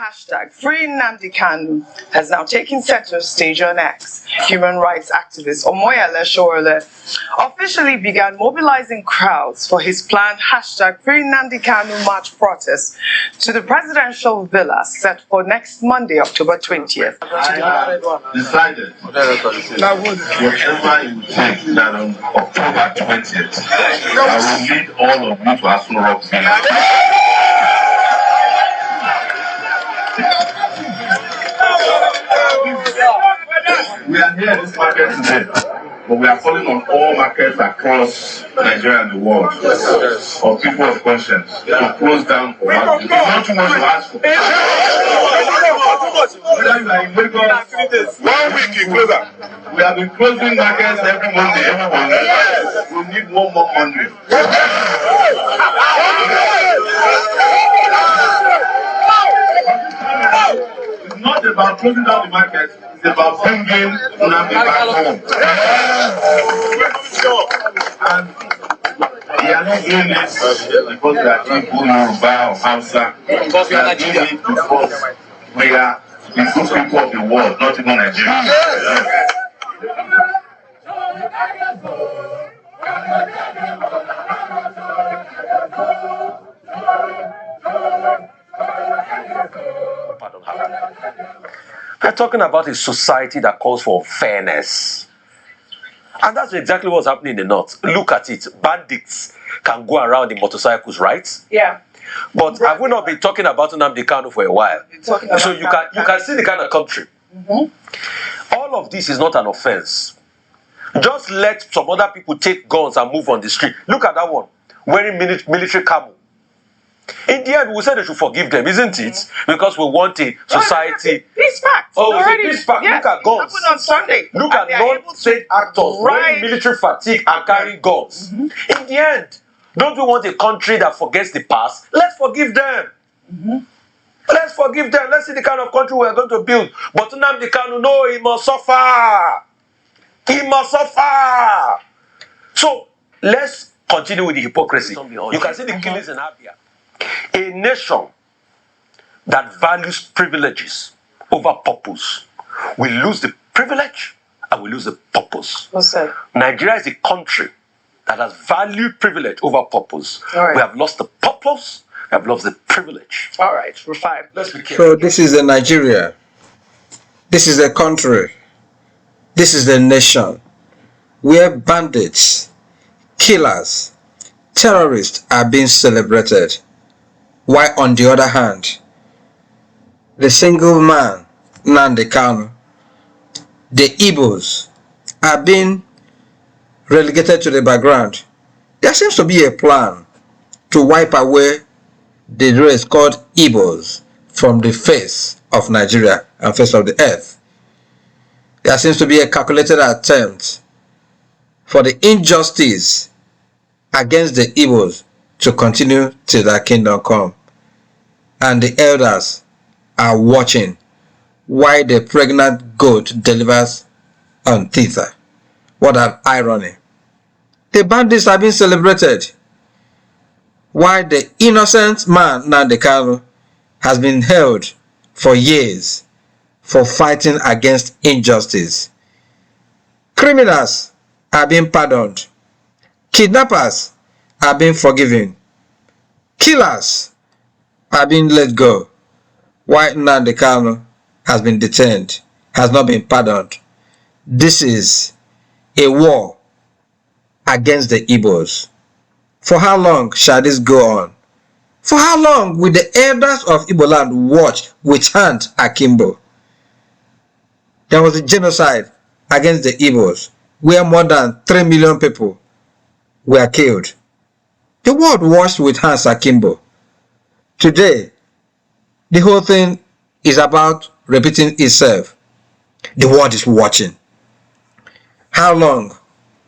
hashtag Free Nnamdi Kanu has now taken center stage on X. Human rights activist Omoyele Sowore officially began mobilizing crowds for his planned hashtag Free Nnamdi Kanu march protest to the presidential villa set for next Monday, October 20th. I have decided whatever you take that on October 20th, I will lead all of you to Asun Rock Villa. We are here in this market today, but we are calling on all markets across Nigeria and the world, of people of conscience, to close down for us. It's not too much to ask for. Whether you are in Lagos, 1 week in closer. We have been closing markets every Monday. We need one more Monday. It's not about closing down the market. It's about bringing Nnamdi back home. And we are not doing this because we are people Yoruba or Hausa. Because we are doing it because we are the good people of the world, not even Nigeria. We're talking about a society that calls for fairness. And that's exactly what's happening in the north. Look at it. Bandits can go around in motorcycles, right? Yeah. But have we not been talking about Nnamdi Kanu for a while? So you can see the kind of country. All of this is not an offense. Just let some other people take guns and move on the street. Look at that one, wearing military camo. In the end, we said they should forgive them, isn't it? Because we want a society. Peace pact. Oh, it's a peace pact. Look at guns. Happened on Sunday. Look at non-state actors wearing military fatigue and carrying guns. In the end, don't we want a country that forgets the past? Let's forgive them. Let's forgive them. Let's see the kind of country we are going to build. But Nnamdi Kanu, no, he must suffer. He must suffer. So let's continue with the hypocrisy. You can see the killings in Abia. A nation that values privileges over purpose will lose the privilege and will lose the purpose. What's that? Nigeria is a country that has valued privilege over purpose. Right. We have lost the purpose, we have lost the privilege. All right, we're fine. Let's be careful. So this is a Nigeria. This is a country. This is the nation where bandits, killers, terrorists are being celebrated. While on the other hand, the single man, Nnamdi Kanu, the Igbos are being relegated to the background. There seems to be a plan to wipe away the race called Igbos from the face of Nigeria and face of the earth. There seems to be a calculated attempt for the injustice against the Igbos to continue till their kingdom come. And the elders are watching while the pregnant goat delivers on thither. What an irony. The bandits are being celebrated while the innocent man, Nnamdi Kanu, has been held for years for fighting against injustice. Criminals are being pardoned. Kidnappers are being forgiven. Killers are being let go, while Nnamdi Kanu has been detained, has not been pardoned. This is a war against the Igbos. For how long shall this go on? For how long will the elders of Igbo land watch with hand akimbo? There was a genocide against the Igbos where more than 3 million people were killed. The world watched with hands akimbo. Today, the whole thing is about repeating itself. The world is watching. How long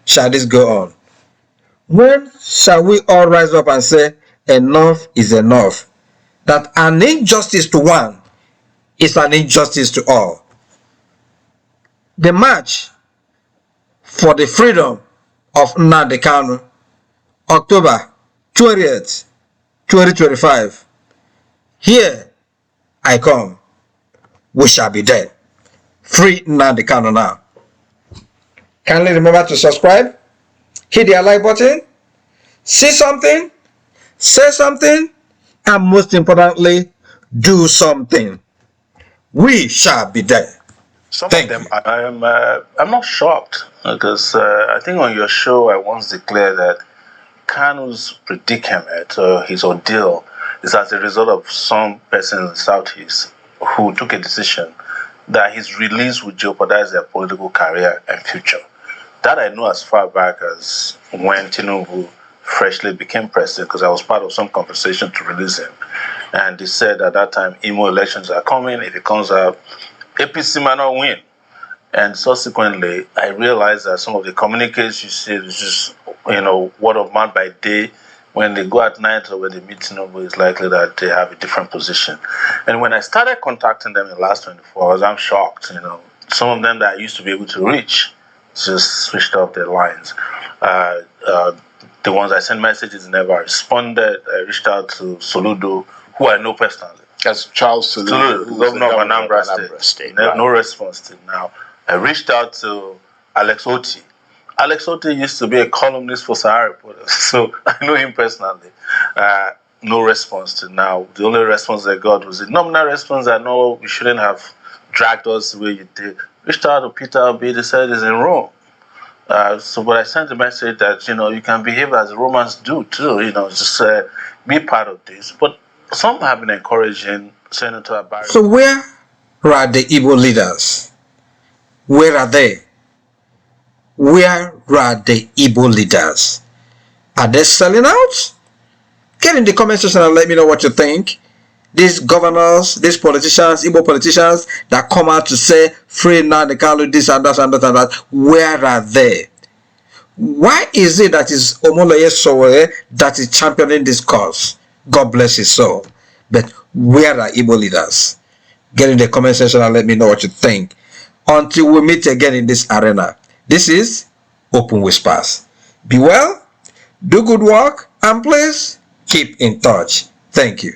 shall this go on? When shall we all rise up and say, enough is enough? That an injustice to one is an injustice to all. The march for the freedom of Nnamdi Kanu, October 20th, 2025. Here I come, we shall be dead. Free Nnamdi Kanu now. Kindly remember to subscribe, hit the like button, see something, say something, and most importantly, do something. We shall be dead. Some Thank of them, you. I'm not shocked because I think on your show I once declared that Kanu's predicament or his ordeal is as a result of some person in the Southeast who took a decision that his release would jeopardize their political career and future. That I know as far back as when Tinubu freshly became president, because I was part of some conversation to release him. And he said at that time, Imo elections are coming. If it comes out, APC might not win. And subsequently, I realized that some of the communiques you see is just, word of mouth by day. When they go at night or when they meet Tinubu, it's likely that they have a different position. And when I started contacting them in the last 24 hours, I'm shocked. Some of them that I used to be able to reach just switched off their lines. The ones I sent messages never responded. I reached out to Soludo, who I know personally. That's Charles Soludo, governor of Anambra State. No response till now. I reached out to Alex Oti. Alex Oti used to be a columnist for Sahara Reporters, so I know him personally. No response till now. The only response I got was a nominal response that no, you shouldn't have dragged us the way you did. Reached out to Peter Obi, they said he's in Rome. But I sent a message that, you can behave as Romans do too, just be part of this. But some have been encouraging Senator Barry. So where are the Igbo leaders? Where are they? Where are the Igbo leaders? Are they selling out? Get in the comment section and let me know what you think. These governors, these politicians, Igbo politicians that come out to say free Nnamdi Kanu, this and that and that and that, where are they? Why is it that it's Omoloye Sowore that is championing this cause? God bless his soul. But where are Igbo leaders? Get in the comment section and let me know what you think. Until we meet again in this arena, this is Open Whispers. Be well, do good work, and please keep in touch. Thank you.